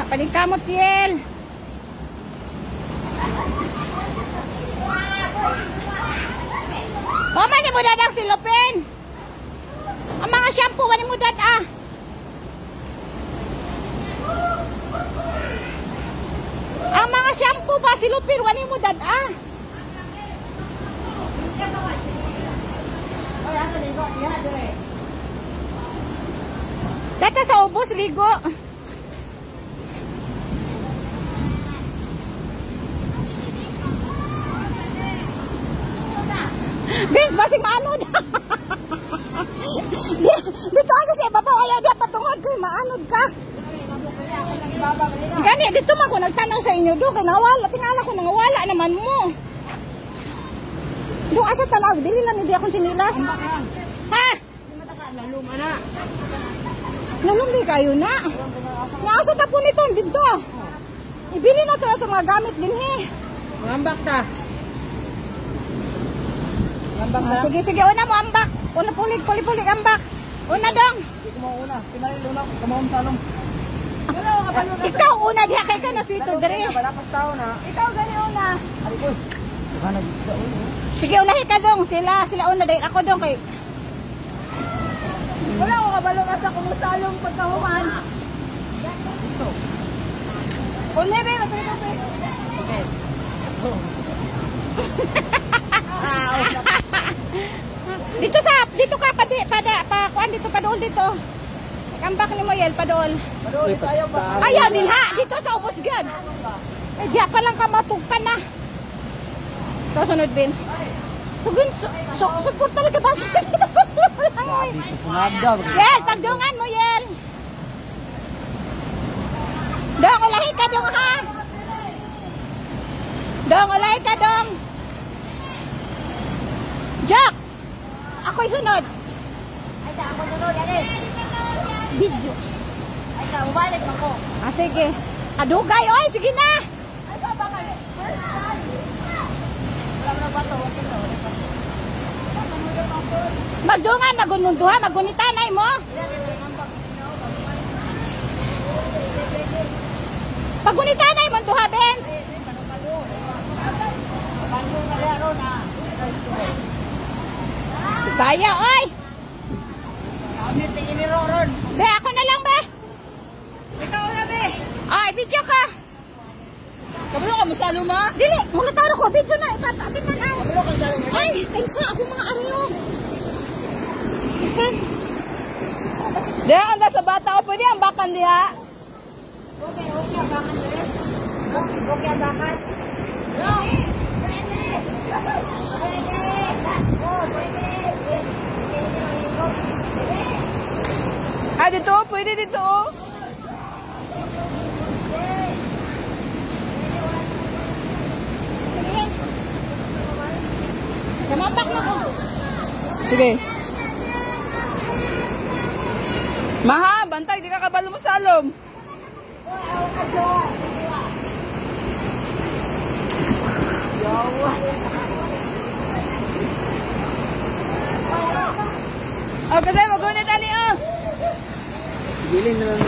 Paningkamot, Yel. Mama, ni mo dadang silupin. Ang mga shampoo, wani mo dad, ah. Ang mga shampoo ba, silupin, wani mo dad, ah. Data sa ubos, ligo. Vince, basing maanod. Dito ako siya, babaw, ayaw diya patungod ko, maanod ka. Gani, dito man ko nagtanong sa inyo, do, kaya nawala, tingala ko, nangawala naman mo. Do, asa tanaw, dili lang hindi akong sinilas. Ha? Lalum, anak. Lalum di kayo na. Naasa ta po nito, dito. Ibili na ito mga gamit din, he. Ngambak ta. Ngambak ta. Sige, sige, una mo ambak. Una pulig, ambak. Una dong. Hindi ko mauna. Pinalil una, kamahom salong. Ikaw una, diha kay ka na sito, dere. Balapas tao na. Ikaw gani una. Ari ko. Baka nag-isda ulo. Sige, unahi ka dong. Sila una, dahil ako dong kay... Wala ko kabalong asa kung salong pagkahuman. Dito. Una, be, natuto, be. Okay. Dito ka pa kuan dito padol dito. Kambak ni mo Yel padol. Padol dito ayaw ba? Ayaw din ha, dito sa ubos gyud. Eh diya pa lang ka matugpan na. So sunod Vince. Sugun support talaga ba sa dito? Sunada. Yel, pagdungan mo Yel. Dong ulahi ka dong ha. Dong ulahi ka dong. Jack! Ako'y sunod. Ay, ako sunod, ate. Video. Ay, umalik mo ko. Ah, sige. Adugay, oy, sige na. Ay, baba ka. Wala mo na ba ito? Magdungan, magununduha, magunitanay mo. Pagunitanay mo, duha, Benz. Bandung na rin, na. Kaya, oy. Kami tingin ni Roron. Be, ako na lang, be. Ikaw na, be. Ay, video ka. Kabalo ka mo sa luma? Dili, mulataro ko, video na. Ipatapit na na. Kabalo ka sa luma? Ay, kaysa, ako mga ariyo. Okay. Diya, anda sa bata ko. Pwede ang bakan diha. Okay, ang bakan din. Okay, ang bakan. Ah, dito? Pwede dito, oh. Kamampak na ko. Sige. Maha, bantay, di ka kabalo mo salom. Oh, kasi magunit ani, oh. Bilin na lang.